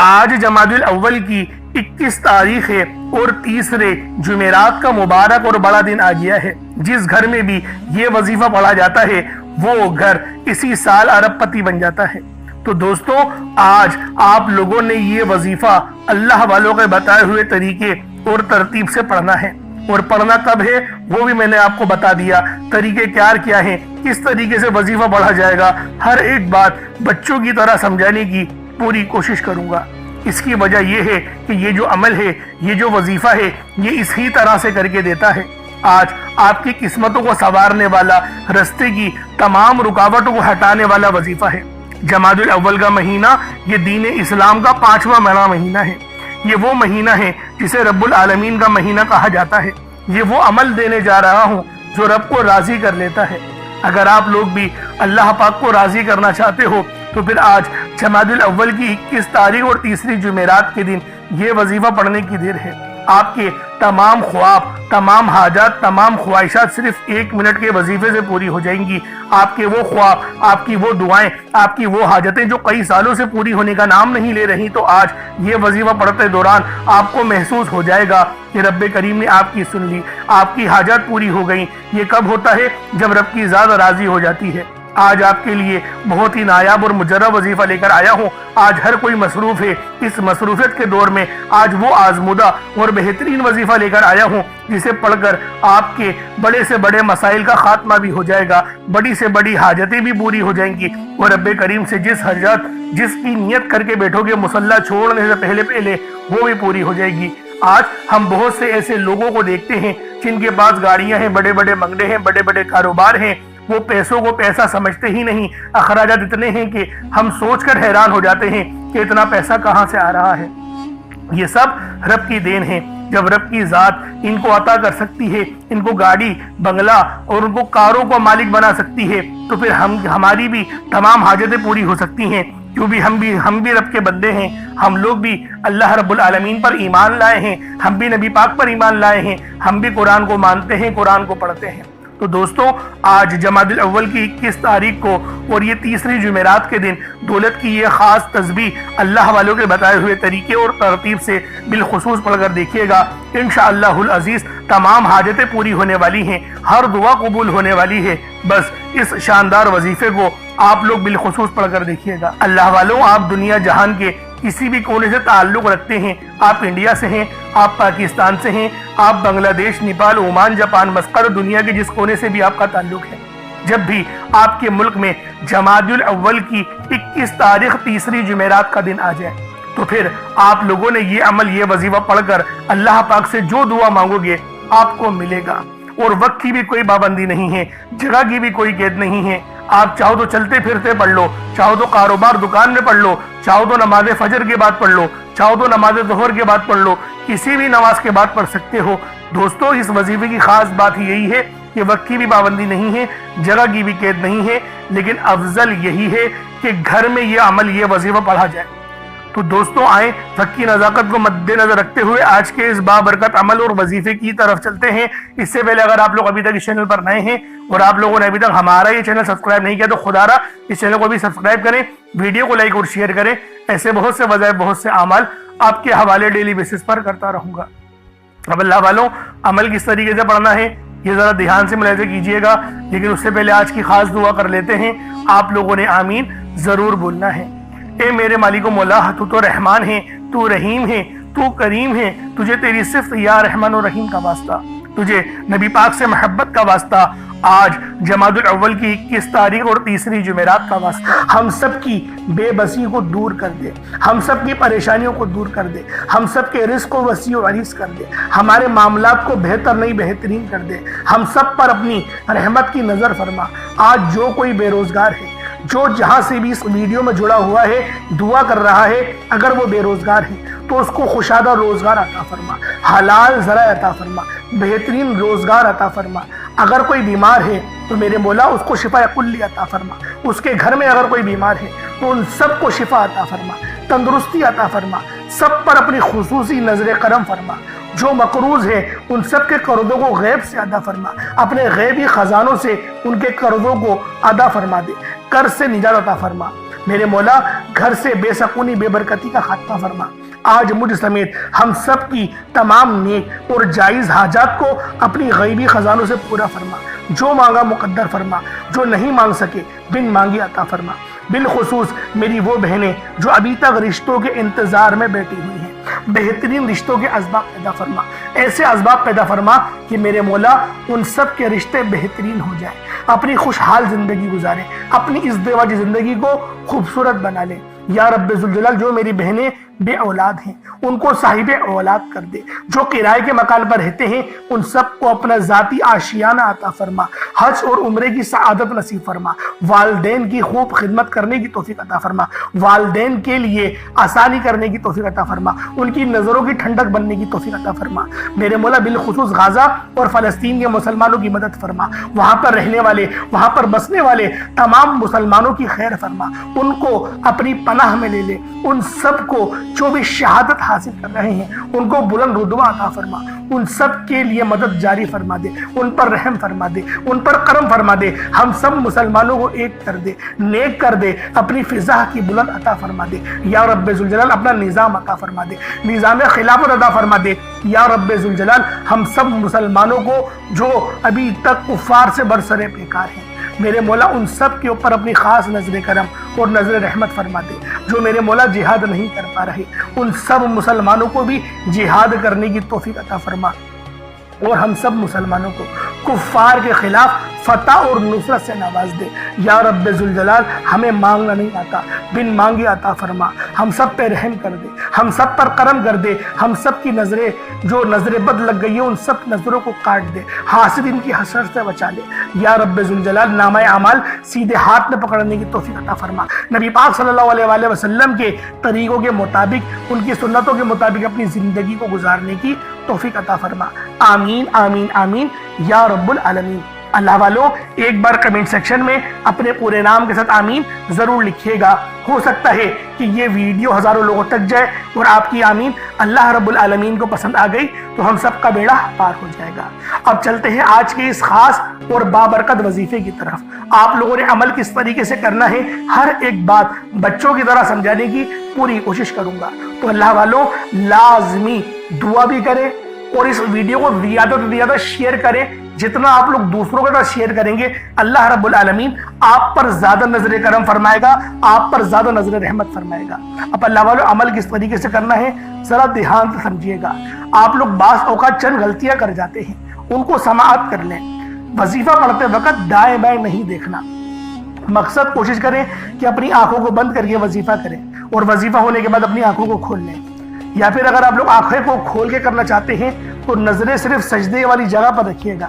آج جمادی الاول کی 21 تاریخ ہے اور تیسرے جمعرات کا مبارک اور بڑا دن آ گیا ہے۔ جس گھر میں بھی یہ وظیفہ پڑھا جاتا ہے وہ گھر اسی سال ارب پتی بن جاتا ہے۔ تو دوستو، آج آپ لوگوں نے یہ وظیفہ اللہ والوں کے بتائے ہوئے طریقے اور ترتیب سے پڑھنا ہے، اور پڑھنا کب ہے وہ بھی میں نے آپ کو بتا دیا۔ طریقے کیا ہیں، کس طریقے سے وظیفہ پڑھا جائے گا، ہر ایک بات بچوں کی طرح سمجھانے کی پوری کوشش کروں گا۔ اس کی وجہ یہ ہے کہ یہ جو عمل ہے، یہ جو وظیفہ ہے، یہ اسی طرح سے کر کے دیتا ہے۔ آج آپ کی قسمتوں کو سنوارنے والا، رستے کی تمام رکاوٹوں کو ہٹانے والا وظیفہ ہے۔ جمادی الاول کا مہینہ یہ دین اسلام کا 5واں بڑا مہینہ ہے۔ یہ وہ مہینہ ہے جسے رب العالمین کا مہینہ کہا جاتا ہے۔ یہ وہ عمل دینے جا رہا ہوں جو رب کو راضی کر لیتا ہے۔ اگر آپ لوگ بھی اللہ پاک کو راضی کرنا چاہتے ہو تو پھر آج جمادی الاول کی 21 تاریخ اور تیسری جمعرات کے دن یہ وظیفہ پڑھنے کی دیر ہے۔ آپ کے تمام خواب، تمام حاجات، تمام خواہشات صرف 1 منٹ کے وظیفے سے پوری ہو جائیں گی۔ آپ کے وہ خواب، آپ کی وہ دعائیں، آپ کی وہ حاجتیں جو کئی سالوں سے پوری ہونے کا نام نہیں لے رہی، تو آج یہ وظیفہ پڑھتے دوران آپ کو محسوس ہو جائے گا کہ رب کریم نے آپ کی سن لی، آپ کی حاجات پوری ہو گئیں۔ یہ کب ہوتا ہے؟ جب رب کی ذات راضی ہو جاتی ہے۔ آج آپ کے لیے بہت ہی نایاب اور مجرب وظیفہ لے کر آیا ہوں۔ آج ہر کوئی مصروف ہے۔ اس مصروفیت کے دور میں آج وہ آزمودہ اور بہترین وظیفہ لے کر آیا ہوں جسے پڑھ کر آپ کے بڑے سے بڑے مسائل کا خاتمہ بھی ہو جائے گا، بڑی سے بڑی حاجتیں بھی پوری ہو جائیں گی، اور رب کریم سے جس حاجت، جس کی نیت کر کے بیٹھو گے مصلی چھوڑنے سے پہلے وہ بھی پوری ہو جائے گی۔ آج ہم بہت سے ایسے لوگوں کو دیکھتے ہیں جن کے پاس گاڑیاں ہیں، بڑے بڑے بنگلے ہیں، بڑے بڑے کاروبار ہیں۔ وہ پیسوں کو پیسہ سمجھتے ہی نہیں۔ اخراجات اتنے ہیں کہ ہم سوچ کر حیران ہو جاتے ہیں کہ اتنا پیسہ کہاں سے آ رہا ہے۔ یہ سب رب کی دین ہے۔ جب رب کی ذات ان کو عطا کر سکتی ہے، ان کو گاڑی، بنگلہ اور ان کو کاروں کو مالک بنا سکتی ہے، تو پھر ہماری بھی تمام حاجتیں پوری ہو سکتی ہیں، کیونکہ ہم بھی رب کے بندے ہیں۔ ہم لوگ بھی اللہ رب العالمین پر ایمان لائے ہیں، ہم بھی نبی پاک پر ایمان لائے ہیں، ہم بھی قرآن کو مانتے ہیں، قرآن کو پڑھتے ہیں۔ تو دوستو، آج جمادی الاول کی 21 تاریخ کو اور یہ تیسری جمعرات کے دن دولت کی یہ خاص تسبیح اللہ والوں کے بتائے ہوئے طریقے اور ترتیب سے بالخصوص پڑھ کر دیکھیے گا۔ انشاءاللہ العزیز تمام حاجتیں پوری ہونے والی ہیں، ہر دعا قبول ہونے والی ہے۔ بس اس شاندار وظیفے کو آپ لوگ بالخصوص پڑھ کر دیکھیے گا۔ اللہ والوں، آپ دنیا جہان کے کسی بھی کونے سے تعلق رکھتے ہیں، آپ انڈیا سے ہیں، آپ پاکستان سے ہیں، آپ بنگلہ دیش، نیپال، عمان، جاپان، مسقط، دنیا کے جس کونے سے بھی آپ کا تعلق ہے، جب بھی آپ کے ملک میں جمادی الاول کی 21 تاریخ تیسری جمعرات کا دن آ جائے، تو پھر آپ لوگوں نے یہ عمل، یہ وظیفہ پڑھ کر اللہ پاک سے جو دعا مانگو گے آپ کو ملے گا۔ اور وقت کی بھی کوئی پابندی نہیں ہے، جگہ کی بھی کوئی قید نہیں ہے۔ آپ چاہو تو چلتے پھرتے پڑھ لو، چاہو تو کاروبار دکان میں پڑھ لو، چاہو تو نماز فجر کے بعد پڑھ لو، چاہو تو نماز ظہر کے بعد پڑھ لو، کسی بھی نماز کے بعد پڑھ سکتے ہو۔ دوستو، اس وظیفے کی خاص بات یہی ہے کہ وقت کی بھی پابندی نہیں ہے، جگہ کی بھی قید نہیں ہے، لیکن افضل یہی ہے کہ گھر میں یہ عمل، یہ وظیفہ پڑھا جائے۔ تو دوستو، آئیں وقت کی نزاکت کو مد نظر رکھتے ہوئے آج کے اس بابرکت عمل اور وظیفے کی طرف چلتے ہیں۔ اس سے پہلے اگر آپ لوگ ابھی تک اس چینل پر نئے ہیں اور آپ لوگوں نے ابھی تک ہمارا یہ چینل سبسکرائب نہیں کیا تو خدا را اس چینل کو بھی سبسکرائب کریں، ویڈیو کو لائک اور شیئر کریں۔ ایسے بہت سے وظائف، بہت سے اعمال آپ کے حوالے ڈیلی بیسس پر کرتا رہوں گا۔ اب اللہ والوں، عمل کس طریقے سے پڑھنا ہے یہ ذرا دھیان سے ملاحظہ کیجئے گا، لیکن اس سے پہلے آج کی خاص دعا کر لیتے ہیں۔ آپ لوگوں نے آمین ضرور بولنا ہے۔ اے میرے مالک و مولا، تو رحمان ہے، تو رحیم ہے، تو کریم ہے، تجھے تیری صفت یا رحمان و رحیم کا واسطہ، تجھے نبی پاک سے محبت کا واسطہ، آج جمادی الاول کی 21 تاریخ اور تیسری جمعرات کا واسطہ، ہم سب کی بے بسی کو دور کر دے، ہم سب کی پریشانیوں کو دور کر دے، ہم سب کے رزق کو وسیع و عریض کر دے، ہمارے معاملات کو بہتر نہیں بہترین کر دے، ہم سب پر اپنی رحمت کی نظر فرما۔ آج جو کوئی بے روزگار ہے، جو جہاں سے بھی اس ویڈیو میں جڑا ہوا ہے، دعا کر رہا ہے، اگر وہ بے روزگار ہے تو اس کو خوشادہ روزگار عطا فرما، حلال ذرائع عطا فرما، بہترین روزگار عطا فرما۔ اگر کوئی بیمار ہے تو میرے مولا اس کو شفا کلی عطا فرما، اس کے گھر میں اگر کوئی بیمار ہے تو ان سب کو شفا عطا فرما، تندرستی عطا فرما، سب پر اپنی خصوصی نظر کرم فرما۔ جو مقروض ہے ان سب کے قرضوں کو غیب سے ادا فرما، اپنے غیبی خزانوں سے ان کے قرضوں کو ادا فرما دے، قرض سے نجات عطا فرما۔ میرے مولا گھر سے بے سکونی بے برکتی کا خاتمہ فرما۔ آج مجھ سمیت ہم سب کی تمام نیک اور جائز حاجات کو اپنی غیبی خزانوں سے پورا فرما۔ جو مانگا مقدر فرما، جو نہیں مانگ سکے بن مانگی عطا فرما۔ بالخصوص میری وہ بہنیں جو ابھی تک رشتوں کے انتظار میں بیٹھی ہوئی ہیں، بہترین رشتوں کے اسباب پیدا فرما، ایسے اسباب پیدا فرما کہ میرے مولا ان سب کے رشتے بہترین ہو جائیں، اپنی خوشحال زندگی گزاریں، اپنی ازدواجی زندگی کو خوبصورت بنا لیں۔ یا رب ذوالجلال جو میری بہنیں بے اولاد ہیں ان کو صاحب اولاد کر دے، جو کرائے کے مکان پر رہتے ہیں ان سب کو اپنا ذاتی آشیانہ عطا فرما، حج اور عمرے کی سعادت نصیب فرما، والدین کی خوب خدمت کرنے کی توفیق عطا فرما، والدین کے لیے آسانی کرنے کی توفیق عطا فرما، ان کی نظروں کی ٹھنڈک بننے کی توفیق عطا فرما۔ میرے مولا بالخصوص غزہ اور فلسطین کے مسلمانوں کی مدد فرما، وہاں پر رہنے والے، وہاں پر بسنے والے تمام مسلمانوں کی خیر فرما، ان کو اپنی پناہ میں لے لے، ان سب کو جو بھی شہادت حاصل کر رہے ہیں ان کو بلند رتبہ عطا فرما، ان سب کے لیے مدد جاری فرما دے، ان پر رحم فرما دے، ان پر کرم فرما دے، ہم سب مسلمانوں کو ایک کر دے، نیک کر دے، اپنی فضا کی بلند عطا فرما دے۔ یا رب ذوالجلال اپنا نظام عطا فرما دے، نظام خلافت عطا فرما دے۔ یا رب ذوالجلال ہم سب مسلمانوں کو جو ابھی تک کفار سے برسر پیکار ہیں میرے مولا ان سب کے اوپر اپنی خاص نظر کرم اور نظر رحمت فرما دے۔ جو میرے مولا جہاد نہیں کر پا رہے ان سب مسلمانوں کو بھی جہاد کرنے کی توفیق عطا فرما، اور ہم سب مسلمانوں کو کفار کے خلاف فتح اور نصرت سے نواز دے۔ یا رب ذوالجلال ہمیں مانگنا نہیں آتا، بن مانگے عطا فرما، ہم سب پہ رحم کر دے، ہم سب پر کرم کر دے، ہم سب کی نظریں جو نظر بد لگ گئی ہیں ان سب نظروں کو کاٹ دے، حاسدین کی حسرت سے بچا لے۔ یا رب ذوالجلال نامہ اعمال سیدھے ہاتھ میں پکڑنے کی توفیق عطا فرما، نبی پاک صلی اللہ علیہ وآلہ وسلم کے طریقوں کے مطابق، ان کی سنتوں کے مطابق اپنی زندگی کو گزارنے کی توفیق عطا فرما۔ آمین آمین آمین یا رب العالمین۔ اللہ والوں ایک بار کمنٹ سیکشن میں اپنے پورے نام کے ساتھ آمین ضرور لکھیے گا، ہو سکتا ہے کہ یہ ویڈیو ہزاروں لوگوں تک جائے اور آپ کی آمین اللہ رب العالمین کو پسند آ گئی تو ہم سب کا بیڑا پار ہو جائے گا۔ اب چلتے ہیں آج کے اس خاص اور بابرکت وظیفے کی طرف۔ آپ لوگوں نے عمل کس طریقے سے کرنا ہے ہر ایک بات بچوں کی طرح سمجھانے کی پوری کوشش کروں گا، تو اللہ والوں لازمی دعا بھی کریں اور اس ویڈیو کو زیادہ سے زیادہ شیئر کریں۔ جتنا آپ لوگ دوسروں کے ساتھ شیئر کریں گے اللہ رب العالمین آپ پر زیادہ نظر کرم فرمائے گا، آپ پر زیادہ نظر رحمت فرمائے گا۔ اب اللہ والوں عمل کس طریقے سے کرنا ہے ذرا دھیان سے سمجھیے گا۔ آپ لوگ بعض اوقات چند غلطیاں کر جاتے ہیں، ان کو سماعت کر لیں۔ وظیفہ پڑھتے وقت دائیں بائیں نہیں دیکھنا، مقصد کوشش کریں کہ اپنی آنکھوں کو بند کر کے وظیفہ کریں اور وظیفہ ہونے کے بعد اپنی آنکھوں کو کھول لیں، یا پھر اگر آپ لوگ آنکھیں کو کھول کے کرنا چاہتے ہیں تو نظریں صرف سجدے والی جگہ پر رکھیے گا،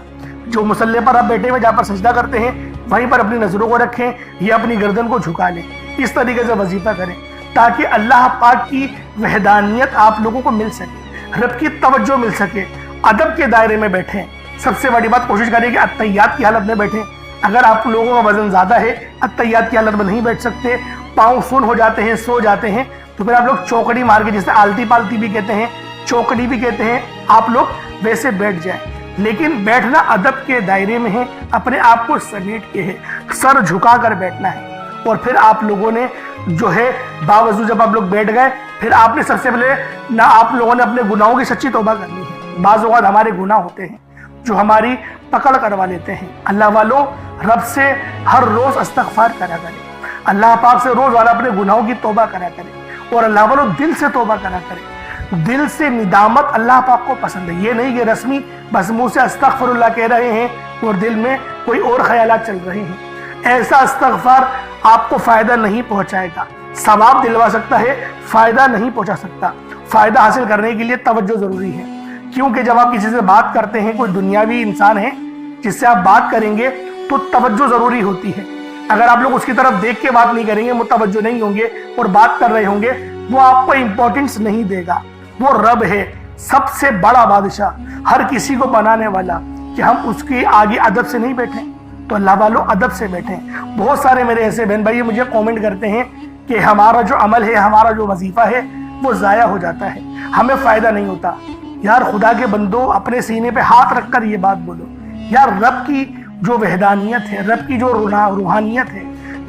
جو مصلی پر آپ بیٹھے ہوئے جہاں پر سجدہ کرتے ہیں وہیں پر اپنی نظروں کو رکھیں یا اپنی گردن کو جھکا لیں۔ اس طریقے سے وظیفہ کریں تاکہ اللہ پاک کی وحدانیت آپ لوگوں کو مل سکے، رب کی توجہ مل سکے، ادب کے دائرے میں بیٹھیں۔ سب سے بڑی بات کوشش کریں کہ اتحیات کی حالت میں بیٹھیں۔ اگر آپ لوگوں کا وزن زیادہ ہے اتحیات کی حالت میں نہیں بیٹھ سکتے، پاؤں سن ہو جاتے ہیں، سو جاتے ہیں، تو پھر آپ لوگ چوکڑی مار کے، جسے آلتی پالتی بھی کہتے ہیں، چوکڑی بھی کہتے ہیں، آپ لوگ ویسے بیٹھ جائیں، لیکن بیٹھنا ادب کے دائرے میں ہے، اپنے آپ کو سمیٹ کے ہے، سر جھکا کر بیٹھنا ہے۔ اور پھر آپ لوگوں نے جو ہے باوضو جب آپ لوگ بیٹھ گئے پھر آپ نے سب سے پہلے نہ آپ لوگوں نے اپنے گناہوں کی سچی توبہ کرنی ہے۔ بعض اوقات ہمارے گناہ ہوتے ہیں جو ہماری پکڑ کروا لیتے ہیں۔ اللہ والوں رب سے ہر روز استغفار کرا کریں، اللہ پاک سے روز والا اپنے گناہوں کی توبہ کرا کریں، اور اللہ والوں دل سے توبہ کرا کریں۔ دل سے ندامت اللہ پاک کو پسند ہے، یہ نہیں کہ رسمی بس منہ سے استغفر اللہ کہہ رہے ہیں اور دل میں کوئی اور خیالات چل رہے ہیں۔ ایسا استغفار آپ کو فائدہ نہیں پہنچائے گا، ثواب دلوا سکتا ہے، فائدہ نہیں پہنچا سکتا۔ فائدہ حاصل کرنے کے لیے توجہ ضروری ہے، کیونکہ جب آپ کسی سے بات کرتے ہیں، کوئی دنیاوی انسان ہے جس سے آپ بات کریں گے تو توجہ ضروری ہوتی ہے۔ اگر آپ لوگ اس کی طرف دیکھ کے بات نہیں کریں گے، متوجہ نہیں ہوں گے اور بات کر رہے ہوں گے، وہ آپ کو امپورٹنس نہیں دے گا۔ وہ رب ہے، سب سے بڑا بادشاہ، ہر کسی کو بنانے والا، کہ ہم اس کے آگے ادب سے نہیں بیٹھیں، تو اللہ والوں ادب سے بیٹھیں۔ بہت سارے میرے ایسے بہن بھائی مجھے کومنٹ کرتے ہیں کہ ہمارا جو عمل ہے، ہمارا جو وظیفہ ہے وہ ضائع ہو جاتا ہے، ہمیں فائدہ نہیں ہوتا۔ یار خدا کے بندو، اپنے سینے پہ ہاتھ رکھ کر یہ بات بولو، یار رب کی جو وحدانیت ہے، رب کی جو روحانیت ہے،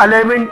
11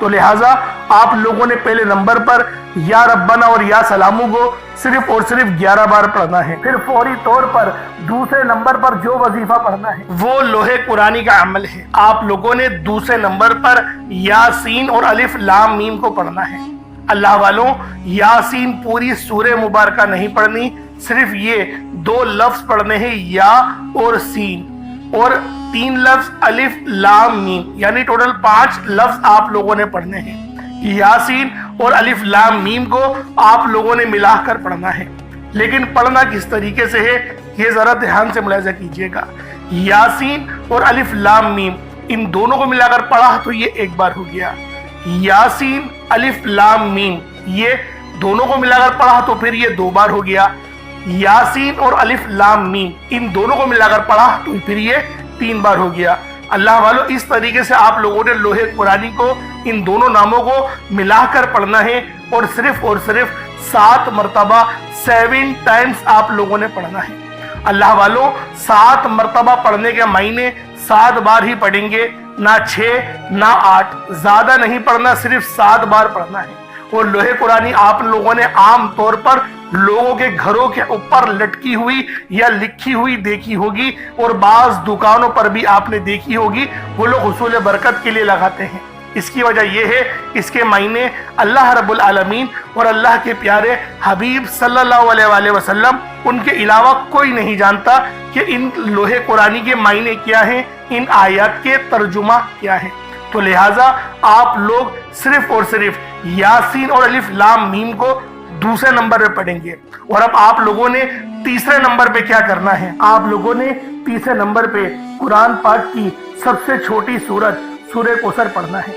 تو لہٰذا آپ لوگوں نے پہلے نمبر پر یا ربنا اور یا سلامو کو صرف اور صرف 11 بار پڑھنا ہے۔ پھر فوری طور پر دوسرے نمبر پر جو وظیفہ پڑھنا ہے وہ لوح قرآنی کا عمل ہے۔ آپ لوگوں نے دوسرے نمبر پر یاسین اور الف لام میم کو پڑھنا ہے۔ اللہ والوں، یاسین پوری سورہ مبارکہ نہیں پڑھنی، صرف یہ 2 لفظ پڑھنے ہیں، یا اور سین، اور 3 لفظ الف لام میم، یعنی ٹوٹل 5 لفظ آپ لوگوں نے پڑھنے ہیں۔ یاسین اور الف لام میم کو آپ لوگوں نے ملا کر پڑھنا ہے، لیکن پڑھنا کس طریقے سے ہے یہ ذرا دھیان سے ملاحظہ کیجئے گا۔ یاسین اور الف لام میم ان دونوں کو ملا کر پڑھا تو یہ ایک بار ہو گیا، یاسین الف لام میم یہ دونوں کو ملا کر پڑھا تو پھر یہ 2 بار ہو گیا، یاسین اور الف لام میم ان دونوں کو ملا کر پڑھا تو پھر یہ 3 بار ہو گیا۔ اللہ والو، اس طریقے سے آپ لوگوں نے لوح قرآنی کو ان دونوں ناموں کو ملا کر پڑھنا ہے، اور صرف 7 مرتبہ 7 ٹائمز آپ لوگوں نے پڑھنا ہے۔ اللہ والو، 7 مرتبہ پڑھنے کے معنی 7 بار ہی پڑھیں گے، نہ 6 نہ 8، زیادہ نہیں پڑھنا، صرف 7 بار پڑھنا ہے۔ اور لوح قرآنی آپ لوگوں نے عام طور پر لوگوں کے گھروں کے اوپر لٹکی ہوئی یا لکھی ہوئی دیکھی ہوگی، اور بعض دکانوں پر بھی آپ نے دیکھی ہوگی، وہ لوگ حصول برکت کے لیے لگاتے ہیں۔ اس کی وجہ یہ ہے، اس کے معنی اللہ رب العالمین اور اللہ کے پیارے حبیب صلی اللہ علیہ وآلہ وسلم ان کے علاوہ کوئی نہیں جانتا کہ ان لوح قرآنی کے معنی کیا ہیں، ان آیات کے ترجمہ کیا ہے۔ تو لہٰذا آپ لوگ صرف اور صرف یاسین اور الف لام میم کو دوسرے نمبر پہ پڑھیں گے۔ اور اب آپ لوگوں نے تیسرے نمبر پہ کیا کرنا ہے؟ آپ لوگوں نے تیسرے نمبر پہ قرآن پاک کی سب سے چھوٹی سورت سورہ کوثر پڑھنا ہے۔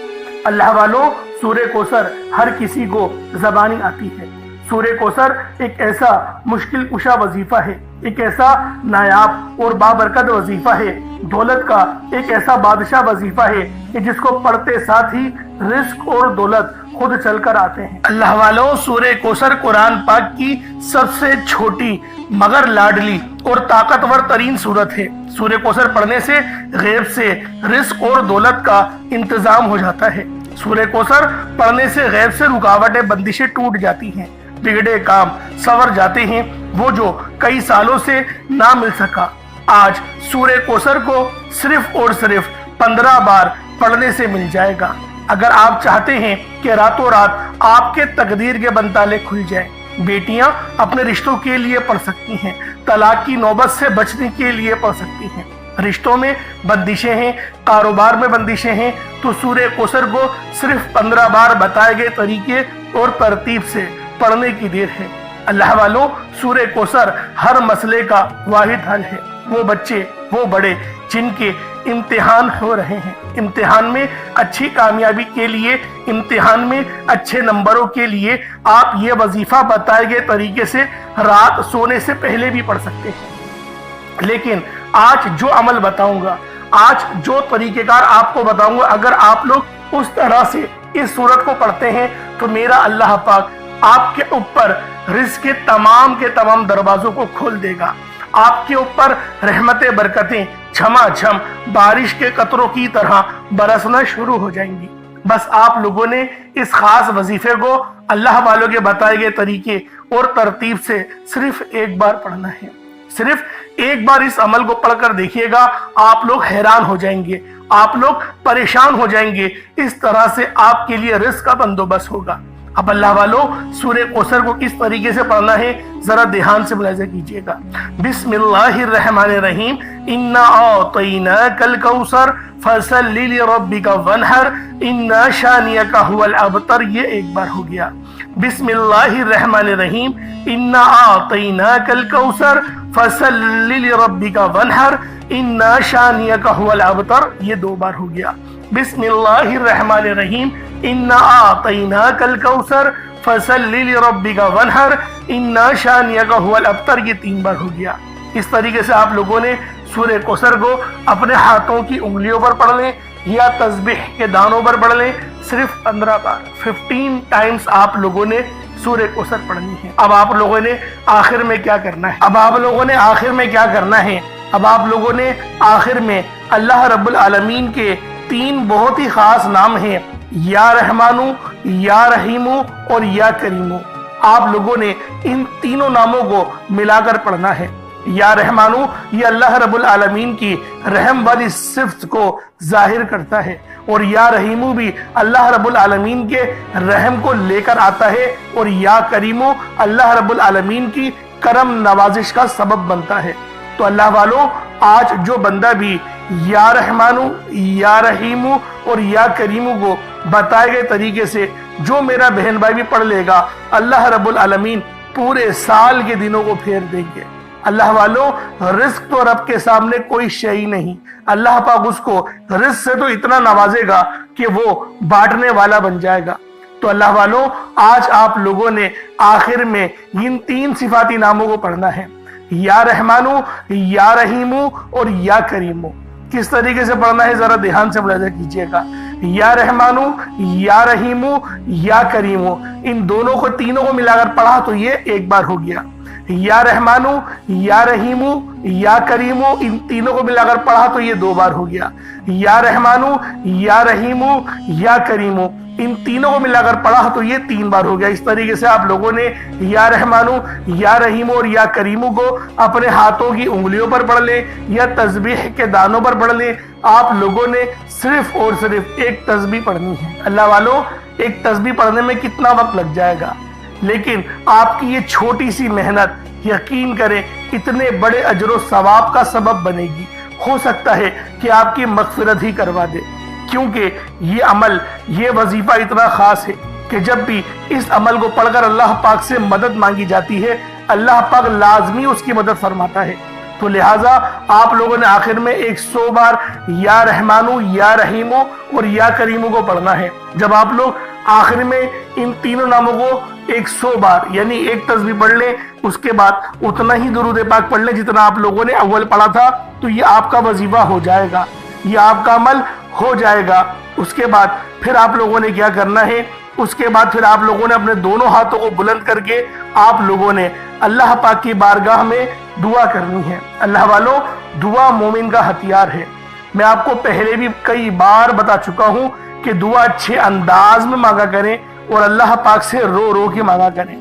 اللہ والوں، سورہ کوثر ہر کسی کو زبانی آتی ہے۔ سورہ کوثر ایک ایسا مشکل کشا وظیفہ ہے، ایک ایسا نایاب اور بابرکت وظیفہ ہے، دولت کا ایک ایسا بادشاہ وظیفہ ہے کہ جس کو پڑھتے ساتھ ہی رزق اور دولت خود چل کر آتے ہیں۔ اللہ والوں، سورہ کوثر قرآن پاک کی سب سے چھوٹی مگر لاڈلی اور طاقتور ترین سورت ہے۔ سورہ کوثر پڑھنے سے غیب سے رزق اور دولت کا انتظام ہو جاتا ہے۔ سورہ کوثر پڑھنے سے غیب سے رکاوٹیں بندشیں ٹوٹ جاتی ہیں، بگڑے کام سنور جاتے ہیں، وہ جو کئی سالوں سے نہ مل سکا آج سورہ کوثر کو صرف اور صرف 15 بار پڑھنے سے مل جائے گا۔ اگر آپ چاہتے ہیں کہ راتوں رات آپ کے تقدیر کے بنتالے کھل جائیں، بیٹیاں اپنے رشتوں کے لیے پڑھ سکتی ہیں، طلاق کی نوبت سے بچنے کے لیے پڑھ سکتی ہیں، رشتوں میں بندشیں ہیں، کاروبار میں بندشیں ہیں، تو سورہ کوثر کو صرف 15 بار بتائے گئے طریقے اور ترتیب سے پڑھنے کی دیر ہے۔ اللہ والوں، سورہ کوثر ہر مسئلے کا واحد حل ہے۔ وہ بچے، وہ بڑے جن کے امتحان ہو رہے ہیں، امتحان میں اچھی کامیابی کے لیے، امتحان میں اچھے نمبروں کے لیے آپ یہ وظیفہ بتائے گئے طریقے سے رات سونے سے پہلے بھی پڑھ سکتے ہیں۔ لیکن آج جو عمل بتاؤں گا، آج جو طریقہ کار آپ کو بتاؤں گا، اگر آپ لوگ اس طرح سے اس سورت کو پڑھتے ہیں تو میرا اللہ پاک آپ کے اوپر رزق کے تمام دروازوں کو کھول دے گا۔ آپ کے اوپر رحمت برکتیں جھما جھم بارش کے قطروں کی طرح برسنا شروع ہو جائیں گی۔ بس آپ لوگوں نے اس خاص وظیفے کو اللہ والوں کے بتائے گئے طریقے اور ترتیب سے صرف ایک بار پڑھنا ہے۔ صرف ایک بار اس عمل کو پڑھ کر دیکھیے گا، آپ لوگ حیران ہو جائیں گے، آپ لوگ پریشان ہو جائیں گے، اس طرح سے آپ کے لیے رزق کا بندوبست ہوگا۔ اب اللہ والو، سورہ کوثر کو کس طریقے سے پڑھنا ہے ذرا دھیان سے ملاحظہ کیجئے گا۔ بسم اللہ الرحمن الرحیم، انا اعطیناک الکوثر فصل لربک وانحر ان شانئک ھو الابتر، یہ ایک بار ہو گیا۔ بسم اللہ الرحمن الرحیم، انا اعطیناک الکوثر فصل لربک وانحر ان شانئک ھو الابتر، یہ 2 بار ہو گیا۔ بسم اللہ الرحمن الرحیم، انا اعطیناک الکوثر فصل لربک وانحر ان شانئک ھو الابتر، یہ 3 بار ہو گیا۔ اس طریقے سے آپ لوگوں نے سورہ کوثر کو اپنے ہاتھوں کی انگلیوں پر پڑھ لیں یا تسبیح کے دانوں پر پڑھ لیں، صرف 15 بار 15 ٹائمز آپ لوگوں نے سورہ کوثر پڑھنی ہے۔ اب آپ لوگوں نے آخر میں کیا کرنا ہے؟ اب آپ لوگوں نے آخر میں اللہ رب العالمین کے 3 بہت ہی خاص نام ہیں، یا رحمانو، یا رحیمو اور یا کریمو، آپ لوگوں نے ان تینوں ناموں کو ملا کر پڑھنا ہے۔ یا رحمانو یہ اللہ رب العالمین کی رحم والی صفت کو ظاہر کرتا ہے، اور یا رحیمو بھی اللہ رب العالمین کے رحم کو لے کر آتا ہے، اور یا کریمو اللہ رب العالمین کی کرم نوازش کا سبب بنتا ہے۔ تو اللہ والوں، آج جو بندہ بھی یا رحمانو، یا رحیمو اور یا کریمو کو بتائے گئے طریقے سے جو میرا بہن بھائی بھی پڑھ لے گا، اللہ رب العالمین پورے سال کے دنوں کو پھیر دیں گے۔ اللہ والوں، رزق تو رب کے سامنے کوئی شے نہیں، اللہ پاک اس کو رزق سے تو اتنا نوازے گا کہ وہ بانٹنے والا بن جائے گا۔ تو اللہ والوں، آج آپ لوگوں نے آخر میں ان تین صفاتی ناموں کو پڑھنا ہے، یا رحمانو، یا رحیمو اور یا کریمو۔ کس طریقے سے پڑھنا ہے ذرا دھیان سے ملاحظہ کیجئے گا۔ یا رحمانو، یا رحیمو، یا کریمو، ان دونوں کو تینوں کو ملا کر پڑھا تو یہ ایک بار ہو گیا۔ یا رحمانو، یا رحیمو، یا کریمو، ان تینوں کو ملا کر پڑھا تو یہ دو بار ہو گیا۔ یا رحمانو، یا رحیمو، یا کریمو، ان تینوں کو ملا کر پڑھا تو یہ تین بار ہو گیا۔ اس طریقے سے آپ لوگوں نے یا رحمانو، یا رحیمو اور یا کریمو کو اپنے ہاتھوں کی انگلیوں پر پڑھ لیں یا تسبیح کے دانوں پر پڑھ لیں۔ آپ لوگوں نے صرف اور صرف ایک تسبیح پڑھنی ہے۔ اللہ والوں، ایک تسبیح پڑھنے میں کتنا وقت لگ جائے گا، لیکن آپ کی یہ چھوٹی سی محنت یقین کریں اتنے بڑے اجر و ثواب کا سبب بنے گی۔ ہو سکتا ہے کہ آپ کی مغفرت ہی کروا دے، کیونکہ یہ عمل، یہ وظیفہ اتنا خاص ہے کہ جب بھی اس عمل کو پڑھ کر اللہ پاک سے مدد مانگی جاتی ہے، اللہ پاک لازمی اس کی مدد فرماتا ہے۔ تو لہٰذا آپ لوگوں نے آخر میں 100 بار یا رحمانو، یا رحیمو اور یا کریمو کو پڑھنا ہے۔ جب آپ لوگ آخر میں ان تینوں ناموں کو 100 بار یعنی ایک تسبیح پڑھ لیں، اس کے بعد اتنا ہی درود پاک پڑھ لیں جتنا آپ لوگوں نے اول پڑھا تھا، تو یہ آپ کا وظیفہ ہو جائے گا، یہ آپ کا عمل ہو جائے گا۔ اس کے بعد پھر آپ لوگوں نے کیا کرنا ہے، اس کے بعد پھر آپ لوگوں نے اپنے دونوں ہاتھوں کو بلند کر کے آپ لوگوں نے اللہ پاک کی بارگاہ میں دعا کرنی ہے۔ اللہ والوں، دعا مومن کا ہتھیار ہے۔ میں آپ کو پہلے بھی کئی بار بتا چکا ہوں کہ دعا اچھے انداز میں مانگا کریں اور اللہ پاک سے رو رو کے مانگا کریں۔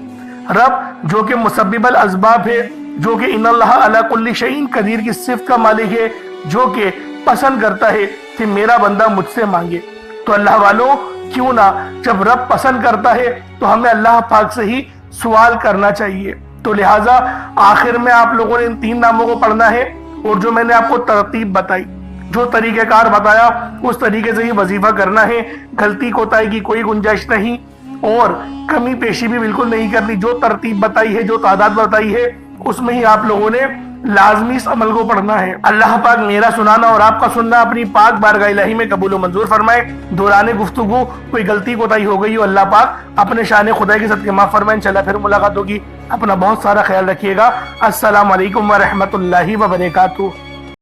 رب جو کہ مسبب الاسباب ہے، جو کہ ان اللہ علی کل شیء قدیر کی صفت کا مالک ہے، جو کہ پسند کرتا ہے کہ میرا بندہ مجھ سے مانگے۔ تو اللہ والوں، کیوں نہ جب رب پسند کرتا ہے تو ہمیں اللہ پاک سے ہی سوال کرنا چاہیے۔ تو لہٰذا آخر میں آپ لوگوں نے ان تین ناموں کو پڑھنا ہے، اور جو میں نے آپ کو ترتیب بتائی، جو طریقہ کار بتایا، اس طریقے سے ہی وظیفہ کرنا ہے۔ غلطی کوتاہی کی کوئی گنجائش نہیں، اور کمی پیشی بھی بالکل نہیں کرنی۔ جو ترتیب بتائی ہے، جو تعداد بتائی ہے، اس میں ہی آپ لوگوں نے لازمی اس عمل کو پڑھنا ہے۔ اللہ پاک میرا سنانا اور آپ کا سننا اپنی پاک بارگاہ الہی میں قبول و منظور فرمائے۔ دوران گفتگو کوئی غلطی کوتاہی ہو گئی ہو، اللہ پاک اپنے شان خدا کے صدقے معاف فرمائے۔ انشاءاللہ پھر ملاقات ہوگی۔ اپنا بہت سارا خیال رکھیے گا۔ السلام علیکم ورحمۃ اللہ وبرکاتہ۔